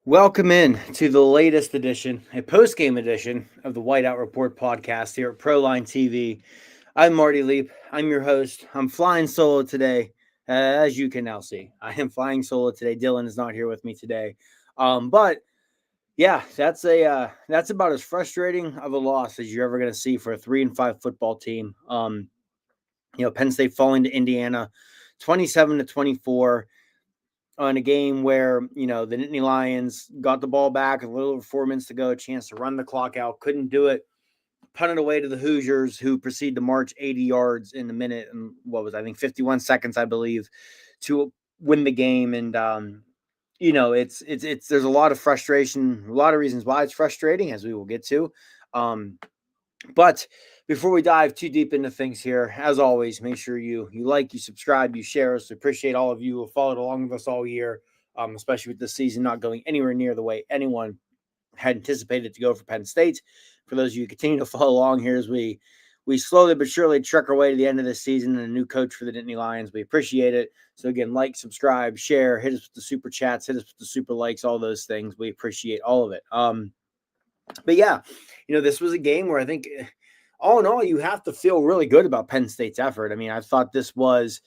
Welcome in to the latest edition, a post-game edition of the Whiteout Report podcast here at Proline TV. I'm Marty Leap. I'm your host. I'm flying solo today, as you can now see. I am flying solo today. Dylan is not here with me today, but yeah, that's about as frustrating of a loss as you're ever going to see for a 3-5 football team. Penn State falling to Indiana, 27-24. On a game where, the Nittany Lions got the ball back, a little over 4 minutes to go, a chance to run the clock out, couldn't do it, punted away to the Hoosiers, who proceed to march 80 yards in a minute and I think 51 seconds, I believe, to win the game. And it's there's a lot of frustration, a lot of reasons why it's frustrating, as we will get to. But before we dive too deep into things here, as always, make sure you like, you subscribe, you share us. We appreciate all of you who have followed along with us all year, especially with this season not going anywhere near the way anyone had anticipated to go for Penn State. For those of you who continue to follow along here as we slowly but surely truck our way to the end of this season and a new coach for the Nittany Lions, we appreciate it. So again, like, subscribe, share, hit us with the super chats, hit us with the super likes, all those things. We appreciate all of it. But yeah, this was a game where I think all in all, you have to feel really good about Penn State's effort. I mean, I thought this was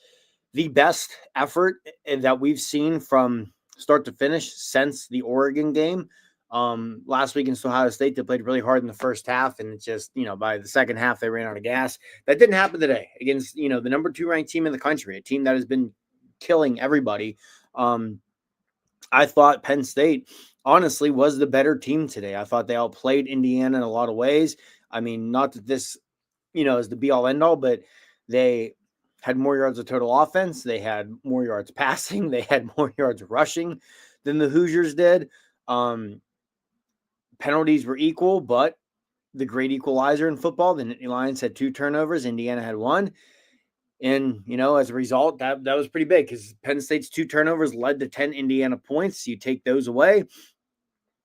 the best effort that we've seen from start to finish since the Oregon game. Last week in Ohio State, they played really hard in the first half, and it just, by the second half, they ran out of gas. That didn't happen today against, the number 2 ranked team in the country, a team that has been killing everybody. I thought Penn State honestly was the better team today. I thought they outplayed Indiana in a lot of ways. I mean, not that this, is the be all end all, but they had more yards of total offense. They had more yards passing. They had more yards rushing than the Hoosiers did. Penalties were equal, but the great equalizer in football, the Nittany Lions had 2 turnovers. Indiana had 1. And, as a result, that was pretty big because Penn State's 2 turnovers led to 10 Indiana points. You take those away,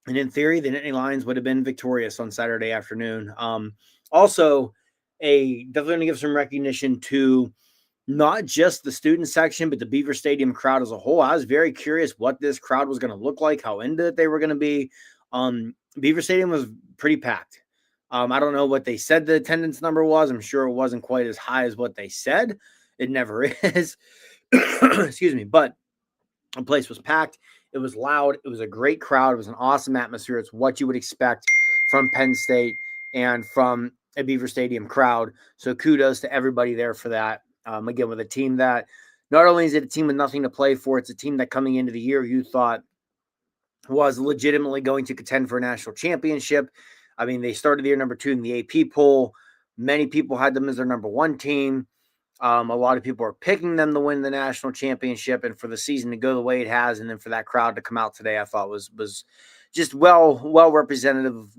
and in theory, the Nittany Lions would have been victorious on Saturday afternoon. Also, definitely give some recognition to not just the student section, but the Beaver Stadium crowd as a whole. I was very curious what this crowd was going to look like, how into it they were going to be. Beaver Stadium was pretty packed. I don't know what they said the attendance number was. I'm sure it wasn't quite as high as what they said. It never is. Excuse me. But the place was packed. It was loud. It was a great crowd. It was an awesome atmosphere. It's what you would expect from Penn State and from a Beaver Stadium crowd. So kudos to everybody there for that. Again, with a team that not only is it a team with nothing to play for, it's a team that coming into the year you thought was legitimately going to contend for a national championship. I mean, they started the year number 2 in the AP poll. Many people had them as their number 1 team. A lot of people are picking them to win the national championship, and for the season to go the way it has, and then for that crowd to come out today, I thought was just well representative of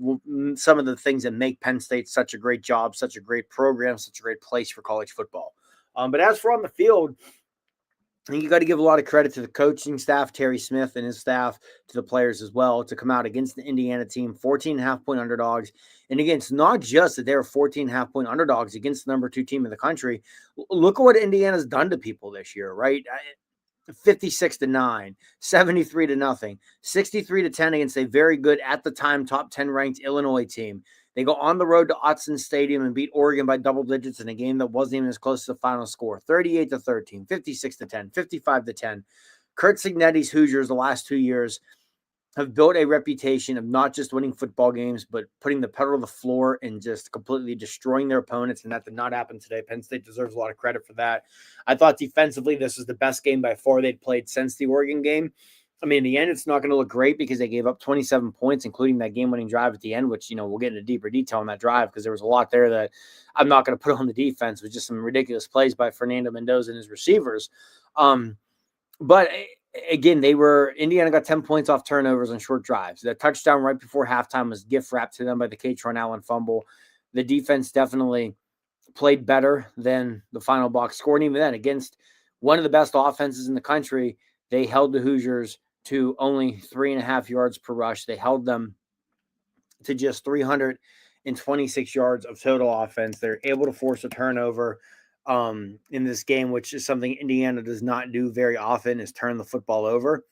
some of the things that make Penn State such a great job, such a great program, such a great place for college football. But as for on the field, I think you got to give a lot of credit to the coaching staff, Terry Smith and his staff, to the players as well, to come out against the Indiana team, 14.5-point underdogs. And again, it's not just that they're 14.5-point underdogs against the number 2 team in the country. Look at what Indiana's done to people this year, right? 56-9, 73-0, 63-10 against a very good, at the time, top 10 ranked Illinois team. They go on the road to Autzen Stadium and beat Oregon by double digits in a game that wasn't even as close to the final score. 38-13, 56-10, 55-10. Kurt Cignetti's Hoosiers the last 2 years have built a reputation of not just winning football games, but putting the pedal to the floor and just completely destroying their opponents. And that did not happen today. Penn State deserves a lot of credit for that. I thought defensively, this was the best game by far they'd played since the Oregon game. I mean, in the end, it's not going to look great because they gave up 27 points, including that game-winning drive at the end, which, we'll get into deeper detail on that drive because there was a lot there that I'm not going to put on the defense. It was just some ridiculous plays by Fernando Mendoza and his receivers. But again, Indiana got 10 points off turnovers on short drives. The touchdown right before halftime was gift wrapped to them by the Katron Allen fumble. The defense definitely played better than the final box score. And even then, against one of the best offenses in the country, they held the Hoosiers to only 3.5 yards per rush. They held them to just 326 yards of total offense. They're able to force a turnover in this game, which is something Indiana does not do very often, is turn the football over.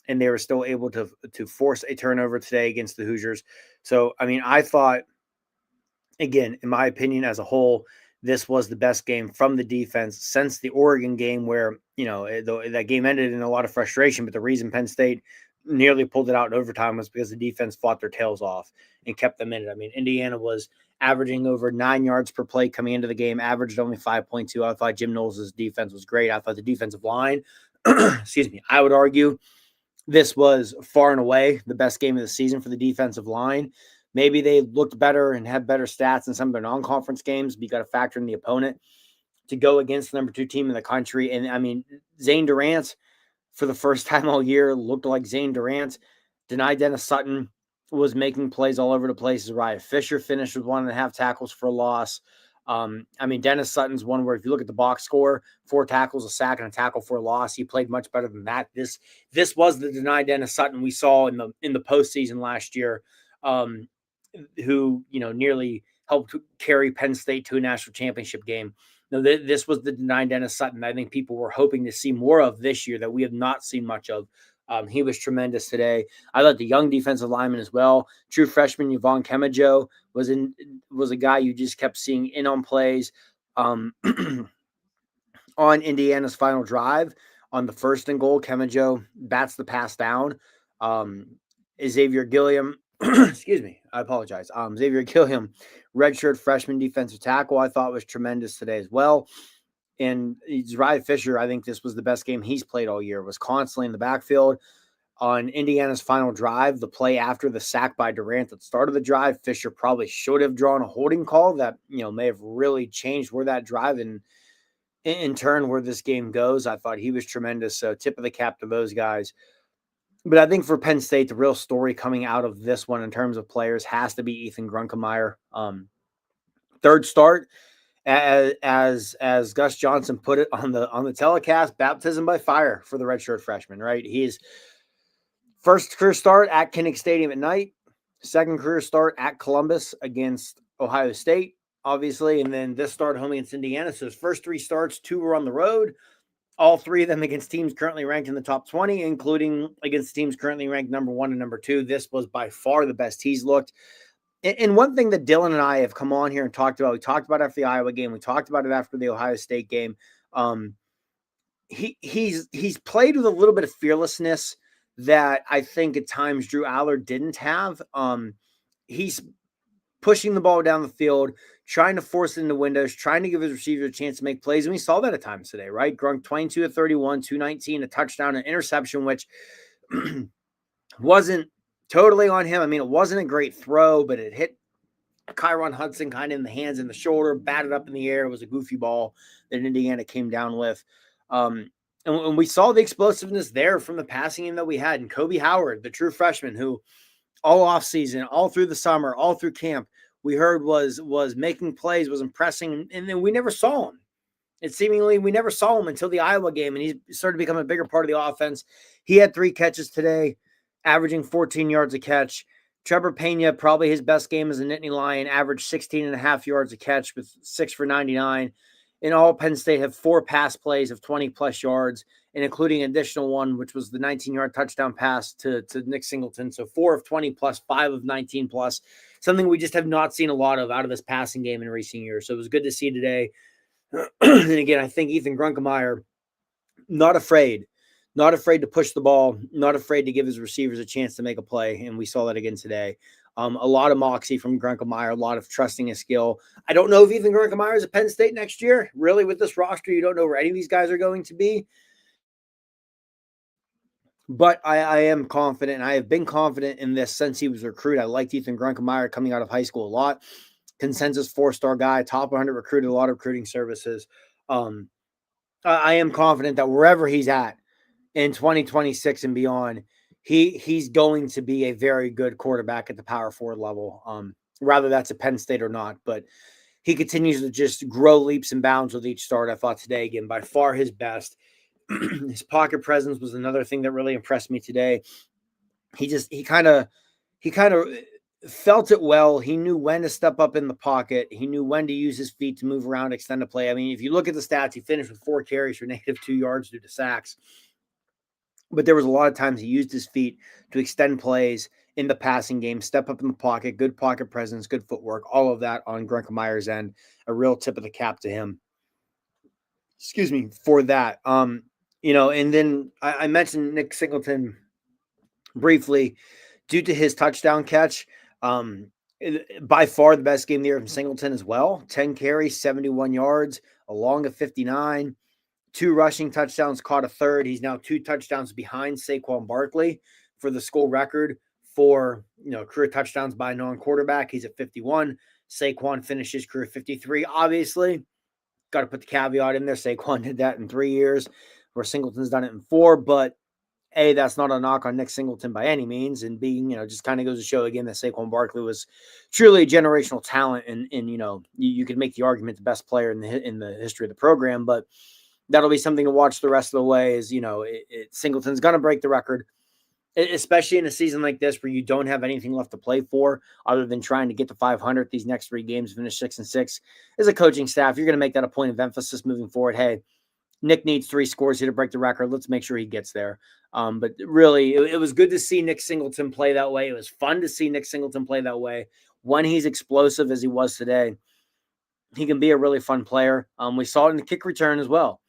and they were still able to force a turnover today against the Hoosiers. So, I mean, I thought, again, in my opinion, as a whole, this was the best game from the defense since the Oregon game, where, that game ended in a lot of frustration. But the reason Penn State nearly pulled it out in overtime was because the defense fought their tails off and kept them in it. I mean, Indiana was averaging over 9 yards per play coming into the game, averaged only 5.2. I thought Jim Knowles' defense was great. I thought the defensive line, excuse me, I would argue this was far and away the best game of the season for the defensive line. Maybe they looked better and had better stats in some of their non-conference games, but you got to factor in the opponent to go against the number 2 team in the country. And I mean, Zane Durant, for the first time all year, looked like Zane Durant. Denied Dennis Sutton was making plays all over the place. Uriah Fisher finished with 1.5 tackles for a loss. I mean, Dennis Sutton's one where if you look at the box score, 4 tackles, a sack, and a tackle for a loss. He played much better than that. This was the denied Dennis Sutton we saw in the postseason last year, who nearly helped carry Penn State to a national championship game. No, this was the denied Dennis Sutton I think people were hoping to see more of this year that we have not seen much of. He was tremendous today. I thought the young defensive lineman as well. True freshman Yvonne Kemajo was a guy you just kept seeing in on plays. On Indiana's final drive on the 1st and goal, Kemajo bats the pass down. Xavier Gilliam, excuse me, I apologize. Xavier Gilliam, redshirt freshman defensive tackle, I thought was tremendous today as well. And Uriah Fisher, I think this was the best game he's played all year, was constantly in the backfield. On Indiana's final drive, the play after the sack by Durant that started the drive, Fisher probably should have drawn a holding call that, may have really changed where that drive and in turn where this game goes. I thought he was tremendous. So tip of the cap to those guys. But I think for Penn State, the real story coming out of this one in terms of players has to be Ethan Grunkemeyer. Third start, as Gus Johnson put it on the telecast, baptism by fire for the redshirt freshman, right? He's first career start at Kinnick Stadium at night, second career start at Columbus against Ohio State, obviously, and then this start home against Indiana. So his first 3 starts, 2 were on the road, all 3 of them against teams currently ranked in the top 20, including against teams currently ranked number 1 and number 2. This was by far the best he's looked. And one thing that Dylan and I have come on here and talked about, we talked about after the Iowa game, we talked about it after the Ohio State game. He's played with a little bit of fearlessness that I think at times Drew Allard didn't have. He's pushing the ball down the field, trying to force it into windows, trying to give his receiver a chance to make plays. And we saw that at times today, right? Grunk 22 of 31, 219, a touchdown, an interception, which wasn't totally on him. I mean, it wasn't a great throw, but it hit Kyron Hudson kind of in the hands and the shoulder, batted up in the air. It was a goofy ball that Indiana came down with. And we saw the explosiveness there from the passing game that we had. And Kobe Howard, the true freshman, who all offseason, all through the summer, all through camp, we heard was making plays, was impressing, and then we never saw him. We never saw him until the Iowa game, and he started to become a bigger part of the offense. He had 3 catches today, averaging 14 yards a catch. Trevor Pena, probably his best game as a Nittany Lion, averaged 16.5 yards a catch with 6 for 99. In all, Penn State have 4 pass plays of 20-plus yards, and including an additional one, which was the 19-yard touchdown pass to Nick Singleton. So 4 of 20-plus, 5 of 19-plus, something we just have not seen a lot of out of this passing game in recent years. So it was good to see today. And again, I think Ethan Grunkemeyer, not afraid to push the ball, not afraid to give his receivers a chance to make a play. And we saw that again today. A lot of moxie from Grunkemeyer, a lot of trusting his skill. I don't know if Ethan Grunkemeyer is at Penn State next year. Really, with this roster, you don't know where any of these guys are going to be. But I am confident, and I have been confident in this since he was recruited. I liked Ethan Grunkemeyer coming out of high school a lot. Consensus 4-star guy, top 100 recruited, a lot of recruiting services. I am confident that wherever he's at in 2026 and beyond, he's going to be a very good quarterback at the power forward level, whether that's at Penn State or not. But he continues to just grow leaps and bounds with each start. I thought today, again, by far his best. His pocket presence was another thing that really impressed me today. He kind of felt it well. He knew when to step up in the pocket. He knew when to use his feet to move around, extend a play. I mean, if you look at the stats, he finished with 4 carries for -2 yards due to sacks. but there was a lot of times he used his feet to extend plays in the passing game, step up in the pocket, good pocket presence, good footwork, all of that on Grunkemeier's end. A real tip of the cap to him. Excuse me for that. And then I mentioned Nick Singleton briefly due to his touchdown catch. By far the best game of the year from Singleton as well. 10 carries, 71 yards, along a 59. 2 rushing touchdowns, caught a third. He's now 2 touchdowns behind Saquon Barkley for the school record for career touchdowns by a non-quarterback. He's at 51. Saquon finished his career 53. Obviously, got to put the caveat in there. Saquon did that in 3 years, where Singleton's done it in 4. But A, that's not a knock on Nick Singleton by any means, and B, just kind of goes to show again that Saquon Barkley was truly a generational talent, and you could make the argument the best player in the history of the program. But that'll be something to watch the rest of the way. Is Singleton's going to break the record, especially in a season like this where you don't have anything left to play for other than trying to get to 500 these next 3 games, finish 6-6. As a coaching staff, you're going to make that a point of emphasis moving forward. Hey, Nick needs 3 scores here to break the record. Let's make sure he gets there. But really, it was good to see Nick Singleton play that way. It was fun to see Nick Singleton play that way. When he's explosive as he was today, he can be a really fun player. We saw it in the kick return as well.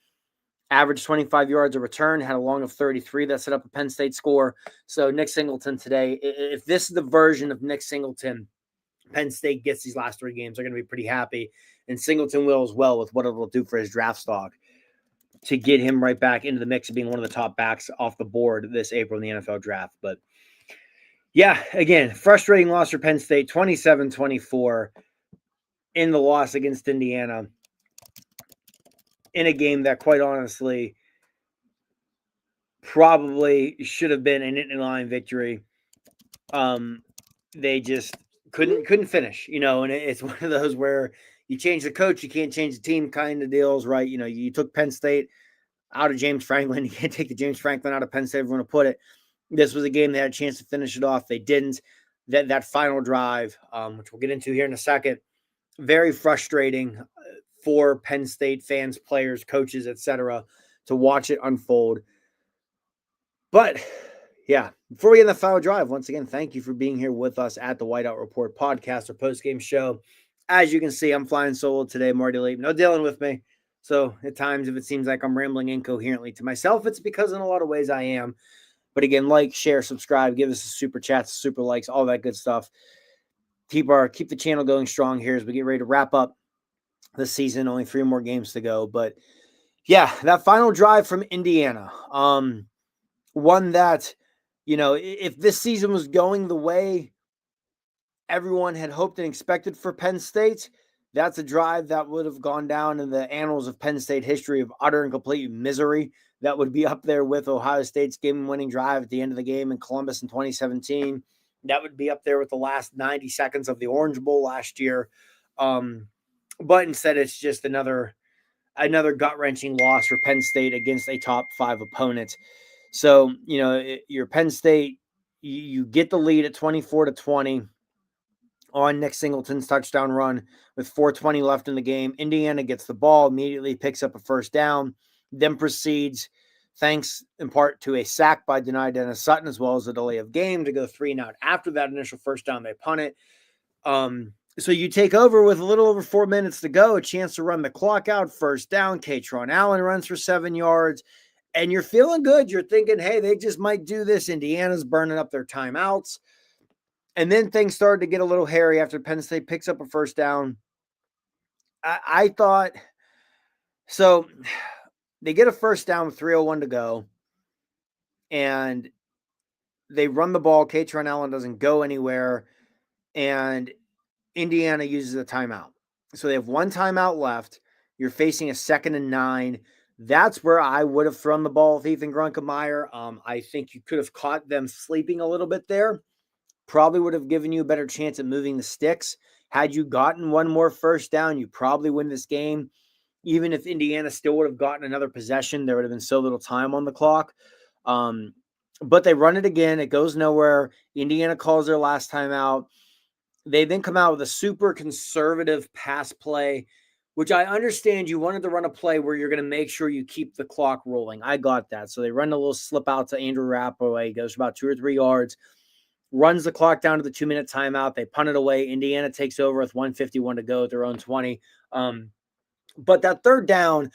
Averaged 25 yards a return, had a long of 33 that set up a Penn State score. So Nick Singleton today, if this is the version of Nick Singleton Penn State gets these last 3 games, they're going to be pretty happy. And Singleton will as well with what it will do for his draft stock to get him right back into the mix of being one of the top backs off the board this April in the NFL draft. But yeah, again, frustrating loss for Penn State, 27-24 in the loss against Indiana, in a game that quite honestly probably should have been an in-line victory. They just couldn't finish, and it's one of those where you change the coach, you can't change the team kind of deals, right? You took Penn State out of James Franklin. You can't take the James Franklin out of Penn State, if we're going to put it. This was a game they had a chance to finish it off. They didn't. That final drive, which we'll get into here in a second, very frustrating for Penn State fans, players, coaches, etc., to watch it unfold. But yeah, before we get in the final drive, once again, thank you for being here with us at the Whiteout Report podcast or post-game show. As you can see, I'm flying solo today, Marty Leap. No Dylan with me. So at times, if it seems like I'm rambling incoherently to myself, it's because in a lot of ways I am. But again, like, share, subscribe, give us a super chats, super likes, all that good stuff. Keep the channel going strong here as we get ready to wrap up the season. Only 3 more games to go. But yeah, that final drive from Indiana, one that, if this season was going the way everyone had hoped and expected for Penn State, that's a drive that would have gone down in the annals of Penn State history of utter and complete misery. That would be up there with Ohio State's game-winning drive at the end of the game in Columbus in 2017. That would be up there with the last 90 seconds of the Orange Bowl last year. But instead, it's just another gut-wrenching loss for Penn State against a top 5 opponent. So, your Penn State, you get the lead at 24-20 on Nick Singleton's touchdown run with 4:20 left in the game. Indiana gets the ball, immediately picks up a first down, then proceeds, thanks in part to a sack by Denai Dennis Sutton, as well as a delay of game, to go 3-and-out. After that initial first down, they punt it. So you take over with a little over 4 minutes to go, a chance to run the clock out, first down. Katron Allen runs for 7 yards, and you're feeling good. You're thinking, hey, they just might do this. Indiana's burning up their timeouts. And then things started to get a little hairy after Penn State picks up a first down. I thought, so they get a first down with 3:01 to go, and they run the ball. Katron Allen doesn't go anywhere, and Indiana uses a timeout. So they have 1 timeout left. You're facing a 2nd and 9. That's where I would have thrown the ball with Ethan Grunkemeyer. I think you could have caught them sleeping a little bit there. Probably would have given you a better chance at moving the sticks. Had you gotten 1 more first down, you probably win this game. Even if Indiana still would have gotten another possession, there would have been so little time on the clock. But they run it again. It goes nowhere. Indiana calls their last timeout. They then come out with a super conservative pass play which I understand you wanted to run a play where you're going to make sure you keep the clock rolling. I got that. So they run a little slip out to Andrew Rappaway, goes about 2 or 3 yards, runs the clock down to the 2-minute timeout. They punt it away. Indiana takes over with 1:51 to go at their own 20. But that third down,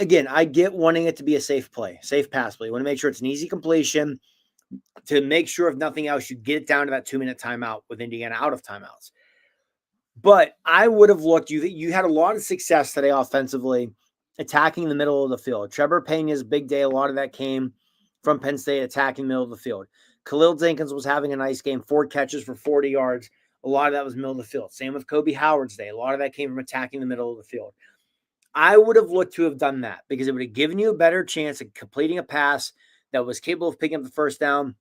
again, I get wanting it to be a safe play, safe pass play. You want to make sure it's an easy completion to make sure, if nothing else, you get it down to that 2-minute timeout with Indiana out of timeouts. But I would have looked, you had a lot of success today offensively, attacking the middle of the field. Trevor Pena's big day, a lot of that came from Penn State attacking the middle of the field. Khalil Jenkins was having a nice game, 4 catches for 40 yards. A lot of that was middle of the field. Same with Kobe Howard's day. A lot of that came from attacking the middle of the field. I would have looked to have done that because it would have given you a better chance of completing a pass that was capable of picking up the first down.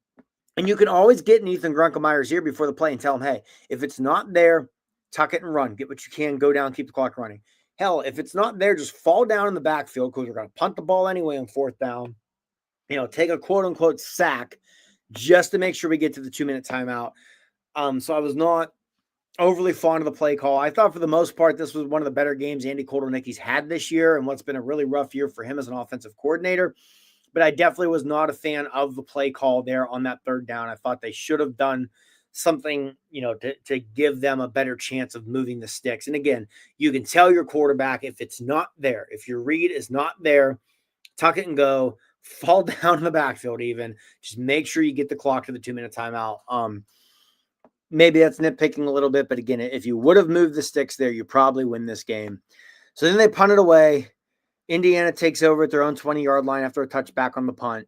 And you can always get in Ethan Grunkelmeyer's ear before the play and tell him, hey, if it's not there, tuck it and run. Get what you can, go down, keep the clock running. Hell, if it's not there, just fall down in the backfield because we're going to punt the ball anyway on 4th down. Take a quote-unquote sack just to make sure we get to the 2-minute timeout. So I was not overly fond of the play call. I thought for the most part, this was one of the better games Andy Kotelnicki's had this year and what's been a really rough year for him as an offensive coordinator. But I definitely was not a fan of the play call there on that 3rd down. I thought they should have done something, to give them a better chance of moving the sticks. And again, you can tell your quarterback if it's not there, if your read is not there, tuck it and go, fall down in the backfield even. Just make sure you get the clock to the 2-minute timeout. Maybe that's nitpicking a little bit, but again, if you would have moved the sticks there, you probably win this game. So then they punt it away. Indiana takes over at their own 20-yard line after a touchback on the punt.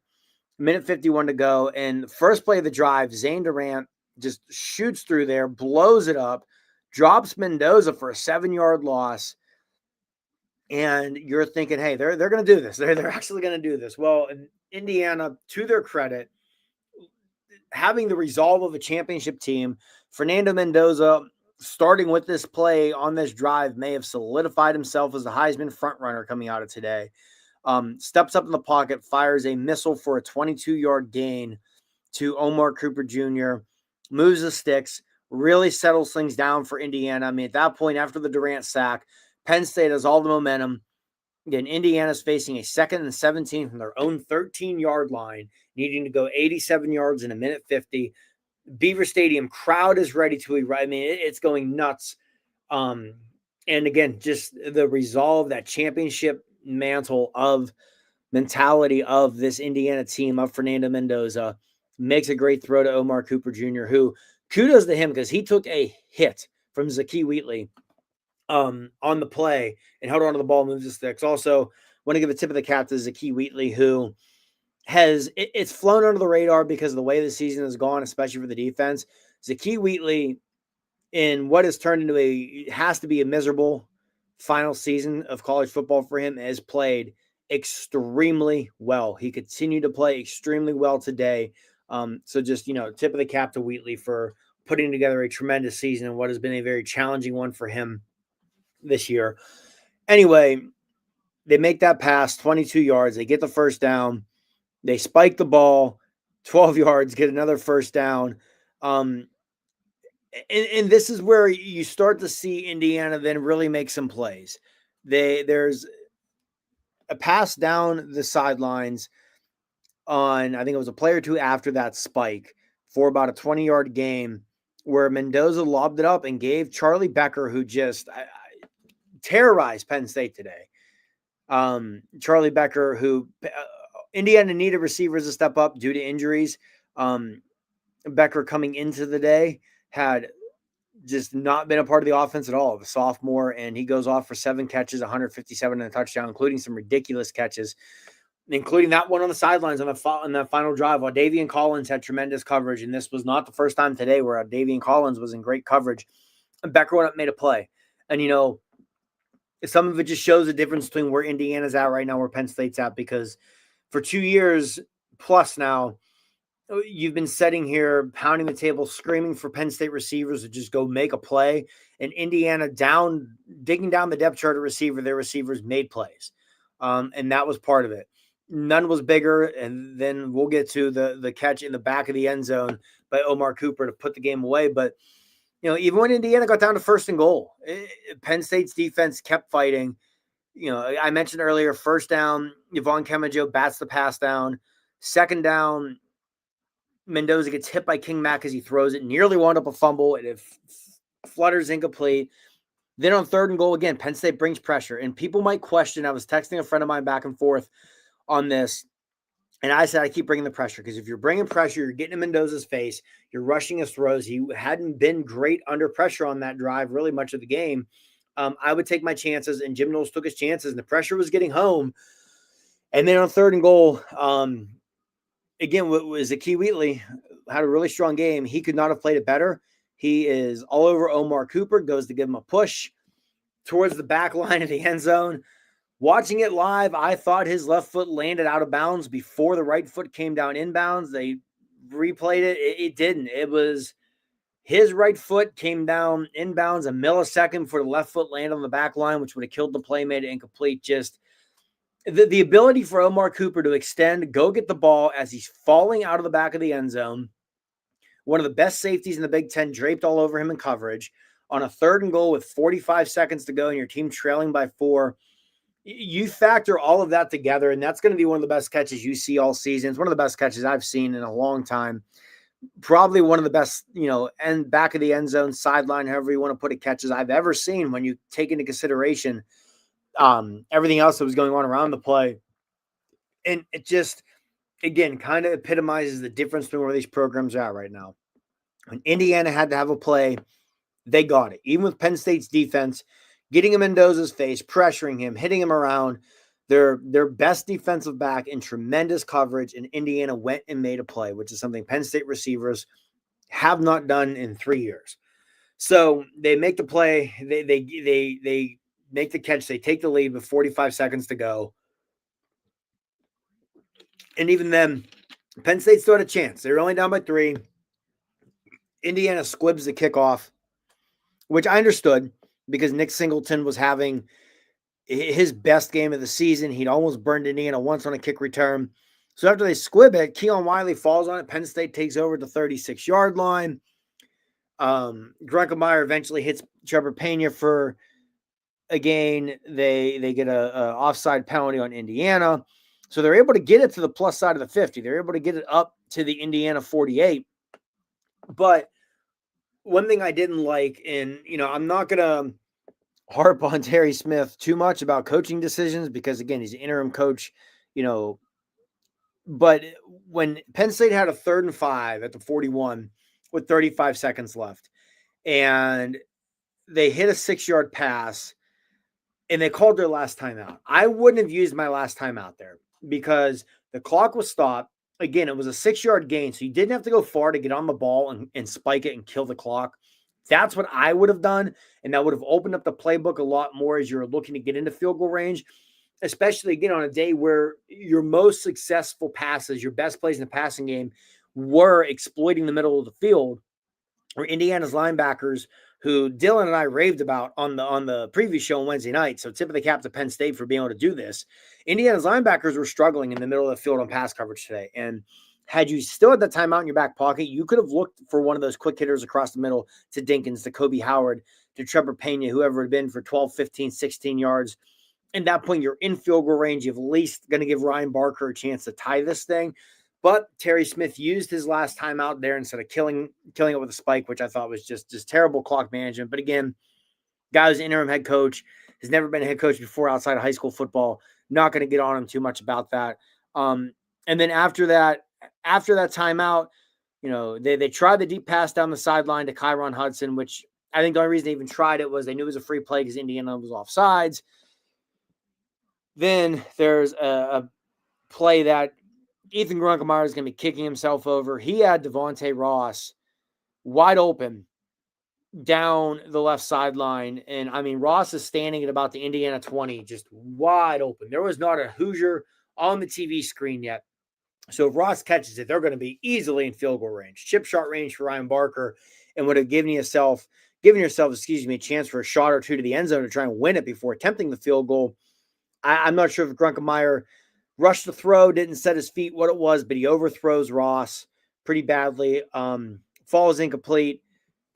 1:51 to go. And the first play of the drive, Zane Durant just shoots through there, blows it up, drops Mendoza for a 7-yard loss. And you're thinking, hey, they're going to do this. They're actually going to do this. Well, Indiana, to their credit, having the resolve of a championship team, Fernando Mendoza, starting with this play on this drive, may have solidified himself as the Heisman frontrunner coming out of today. Steps up in the pocket, fires a missile for a 22-yard gain to Omar Cooper Jr., moves the sticks, really settles things down for Indiana. I mean, at that point, after the Durant sack, Penn State has all the momentum. Again, Indiana's facing a 2nd and 17 from their own 13-yard line, needing to go 87 yards in 1:50. Beaver Stadium crowd is ready to erupt. I mean, it's going nuts. And again, just the resolve, that championship mantle of mentality of this Indiana team of Fernando Mendoza makes a great throw to Omar Cooper Jr., who kudos to him because he took a hit from Zakee Wheatley on the play and held on to the ball, moves the sticks. Also, want to give a tip of the cap to Zakee Wheatley, who it's flown under the radar because of the way the season has gone, especially for the defense. Zakee Wheatley, in what has turned into has to be a miserable final season of college football for him, has played extremely well. He continued to play extremely well today. So just, tip of the cap to Wheatley for putting together a tremendous season and what has been a very challenging one for him this year. Anyway, they make that pass, 22 yards. They get the first down. They spike the ball, 12 yards, get another first down. And this is where you start to see Indiana then really make some plays. There's a pass down the sidelines on, I think it was a play or two after that spike for about a 20-yard game where Mendoza lobbed it up and gave Charlie Becker, who just terrorized Penn State today. Charlie Becker, who Indiana needed receivers to step up due to injuries. Becker coming into the day had just not been a part of the offense at all. The sophomore, and he goes off for 7 catches, 157 and a touchdown, including some ridiculous catches, including that one on the sidelines on that final drive. While Davian Collins had tremendous coverage, and this was not the first time today where Davian Collins was in great coverage. And Becker went up and made a play. And, some of it just shows the difference between where Indiana's at right now, where Penn State's at, because for 2 years plus now, you've been sitting here pounding the table, screaming for Penn State receivers to just go make a play. And Indiana digging down the depth chart of receiver, their receivers made plays. And that was part of it. None was bigger. And then we'll get to the catch in the back of the end zone by Omar Cooper to put the game away. But Even when Indiana got down to 1st and goal, Penn State's defense kept fighting. I mentioned earlier, 1st down, Yvonne Kemajo bats the pass down. 2nd down, Mendoza gets hit by King Mack as he throws it, nearly wound up a fumble, and it flutters incomplete. Then on 3rd and goal again, Penn State brings pressure, and people might question. I was texting a friend of mine back and forth on this, and I said I keep bringing the pressure because if you're bringing pressure, you're getting in Mendoza's face, you're rushing his throws. He hadn't been great under pressure on that drive really much of the game. I would take my chances, and Jim Knowles took his chances, and the pressure was getting home. And then on 3rd and goal, again, was Zakee Wheatley had a really strong game. He could not have played it better. He is all over Omar Cooper, goes to give him a push towards the back line of the end zone. Watching it live, I thought his left foot landed out of bounds before the right foot came down inbounds. They replayed it. It didn't. It was his right foot came down inbounds a millisecond for the left foot land on the back line, which would have killed the play, made it incomplete. Just the ability for Omar Cooper to extend, go get the ball as he's falling out of the back of the end zone. One of the best safeties in the Big Ten, draped all over him in coverage on a 3rd and goal with 45 seconds to go and your team trailing by 4. You factor all of that together, and that's going to be one of the best catches you see all season. It's one of the best catches I've seen in a long time. Probably one of the best, end back of the end zone, sideline, however you want to put it, catches I've ever seen when you take into consideration everything else that was going on around the play. And it just, again, kind of epitomizes the difference between where these programs are at right now. When Indiana had to have a play, they got it. Even with Penn State's defense, getting him in Mendoza's face, pressuring him, hitting him around, their best defensive back in tremendous coverage, and Indiana went and made a play, which is something Penn State receivers have not done in 3 years. So they make the play, they make the catch, they take the lead with 45 seconds to go. And even then, Penn State still had a chance. They were only down by 3. Indiana squibs the kickoff, which I understood because Nick Singleton was having his best game of the season. He'd almost burned Indiana once on a kick return. So after they squib it, Keon Wiley falls on it. Penn State takes over the 36-yard line. Grunkemeyer eventually hits Trevor Pena for a gain. They get a offside penalty on Indiana. So they're able to get it to the plus side of the 50. They're able to get it up to the Indiana 48. But one thing I didn't like, and, I'm not going to harp on Terry Smith too much about coaching decisions because, again, he's an interim coach, but when Penn State had a 3rd and 5 at the 41 with 35 seconds left, and they hit a 6-yard pass, and they called their last timeout, I wouldn't have used my last timeout there because the clock was stopped. Again, it was a 6-yard gain, so you didn't have to go far to get on the ball and spike it and kill the clock. That's what I would have done, and that would have opened up the playbook a lot more as you're looking to get into field goal range, especially, again, on a day where your most successful passes, your best plays in the passing game, were exploiting the middle of the field, where Indiana's linebackers, who Dylan and I raved about on the previous show on Wednesday night, so tip of the cap to Penn State for being able to do this. Indiana's linebackers were struggling in the middle of the field on pass coverage today, and had you still had that timeout in your back pocket, you could have looked for one of those quick hitters across the middle to Dinkins, to Kobe Howard, to Trevor Pena, whoever it had been, for 12, 15, 16 yards. At that point, you're in field goal range. You're at least going to give Ryan Barker a chance to tie this thing. But Terry Smith used his last time out there instead of killing it with a spike, which I thought was just terrible clock management. But again, guy who's interim head coach, has never been a head coach before outside of high school football. Not going to get on him too much about that. And then after that timeout, they tried the deep pass down the sideline to Kyron Hudson, which I think the only reason they even tried it was they knew it was a free play because Indiana was offsides. Then there's a play that Ethan Grunkemeyer is going to be kicking himself over. He had Devontae Ross wide open down the left sideline. And, Ross is standing at about the Indiana 20, just wide open. There was not a Hoosier on the TV screen yet. So if Ross catches it, they're going to be easily in field goal range, chip shot range for Ryan Barker, and would have given yourself, a chance for a shot or two to the end zone to try and win it before attempting the field goal. I'm not sure if Grunkemeyer rushed the throw, didn't set his feet, what it was, but he overthrows Ross pretty badly. Falls incomplete.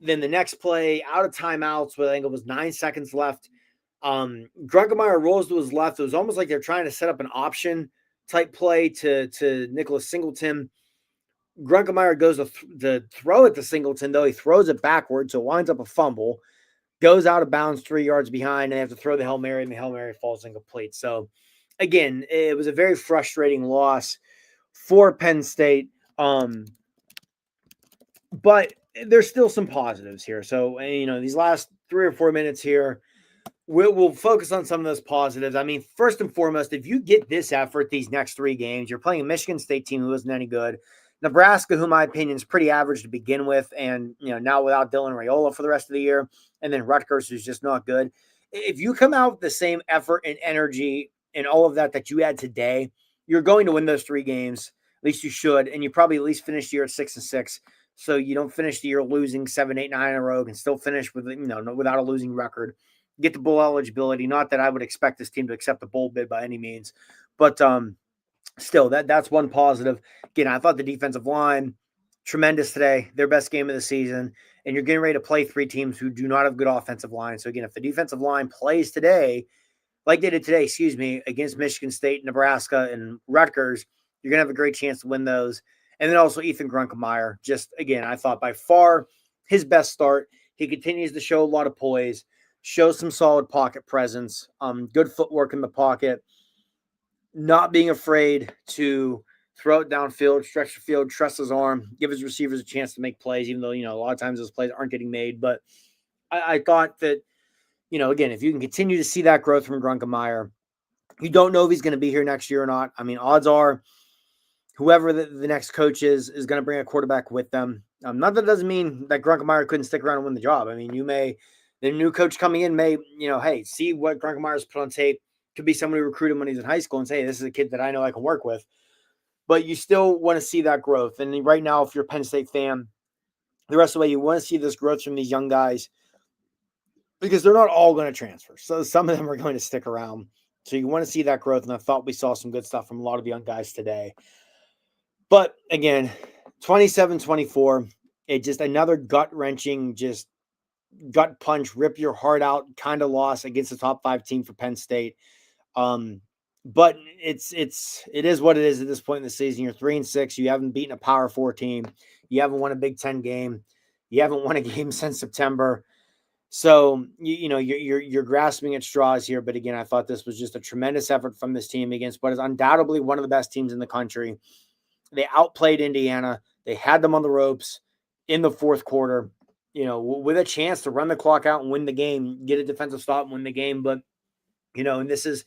Then the next play, out of timeouts, with I think it was 9 seconds left. Grunkemeyer rolls to his left. It was almost like they're trying to set up an option type play to Nicholas Singleton. Grunkemeyer goes to throw it to Singleton, though. He throws it backwards, so it winds up a fumble. Goes out of bounds 3 yards behind, and they have to throw the Hail Mary, and the Hail Mary falls incomplete. So, again, it was a very frustrating loss for Penn State. But there's still some positives here. So, these last 3 or 4 minutes here, we'll focus on some of those positives. I mean, first and foremost, if you get this effort these next 3 games, you're playing a Michigan State team who isn't any good, Nebraska, who in my opinion is pretty average to begin with, and now without Dylan Raiola for the rest of the year, and then Rutgers, who's just not good. If you come out with the same effort and energy and all of that you had today, you're going to win those 3 games. At least you should, and you probably at least finish the year at 6-6. So you don't finish the year losing 7, 8, 9 in a row, and still finish with without a losing record. Get the bowl eligibility. Not that I would expect this team to accept the bowl bid by any means, but still, that's one positive. Again, I thought the defensive line tremendous today, their best game of the season, and you're getting ready to play 3 teams who do not have good offensive line. So again, if the defensive line plays today, like they did today, against Michigan State, Nebraska, and Rutgers, you're gonna have a great chance to win those. And then also Ethan Grunkemeyer, just again, I thought by far his best start. He continues to show a lot of poise, shows some solid pocket presence, good footwork in the pocket, not being afraid to throw it downfield, stretch the field, trust his arm, give his receivers a chance to make plays, even though, a lot of times those plays aren't getting made. But I thought that, again, if you can continue to see that growth from Grunkemeyer, you don't know if he's going to be here next year or not. I mean, odds are whoever the next coach is going to bring a quarterback with them. Not that it doesn't mean that Grunkemeyer couldn't stick around and win the job. I mean, the new coach coming in may, hey, see what Grunkemeier's put on tape. Could be someone who recruited him when he's in high school and say, hey, this is a kid that I know I can work with. But you still want to see that growth. And right now, if you're a Penn State fan, the rest of the way, you want to see this growth from these young guys because they're not all going to transfer. So some of them are going to stick around. So you want to see that growth. And I thought we saw some good stuff from a lot of the young guys today. But again, 27-24, it just another gut-wrenching, just gut punch, rip your heart out kind of loss against the top 5 team for Penn State. But it is what it is at this point in the season. You're 3-6. You haven't beaten a Power 4 team. You haven't won a Big Ten game. You haven't won a game since September. So you're grasping at straws here. But again, I thought this was just a tremendous effort from this team against what is undoubtedly one of the best teams in the country. They outplayed Indiana. They had them on the ropes in the fourth quarter, with a chance to run the clock out and win the game, get a defensive stop and win the game. But, and this is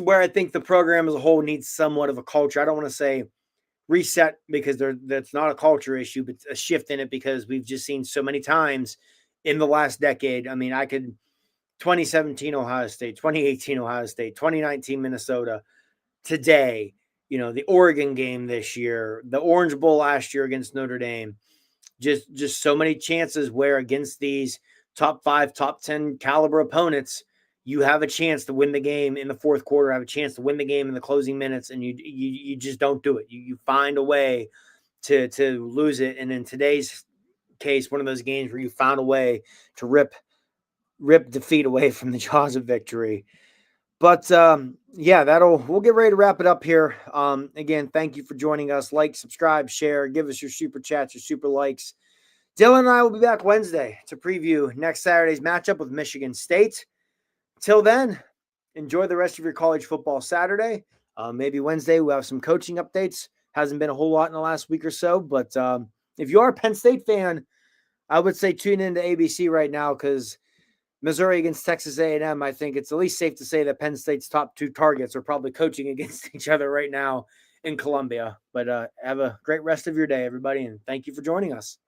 where I think the program as a whole needs somewhat of a culture. I don't want to say reset because that's not a culture issue, but a shift in it because we've just seen so many times in the last decade. I mean, 2017 Ohio State, 2018 Ohio State, 2019 Minnesota, today, the Oregon game this year, the Orange Bowl last year against Notre Dame, just so many chances where against these top 5, top 10 caliber opponents, you have a chance to win the game in the fourth quarter, have a chance to win the game in the closing minutes, and you just don't do it. You find a way to lose it. And in today's case, one of those games where you found a way to rip defeat away from the jaws of victory. But we'll get ready to wrap it up here. Again, thank you for joining us. Like, subscribe, share, give us your super chats, your super likes. Dylan and I will be back Wednesday to preview next Saturday's matchup with Michigan State. Till then, enjoy the rest of your college football Saturday. Maybe Wednesday we'll have some coaching updates. Hasn't been a whole lot in the last week or so, but if you are a Penn State fan, I would say tune into ABC right now because Missouri against Texas A&M, I think it's at least safe to say that Penn State's top 2 targets are probably coaching against each other right now in Columbia. But have a great rest of your day, everybody, and thank you for joining us.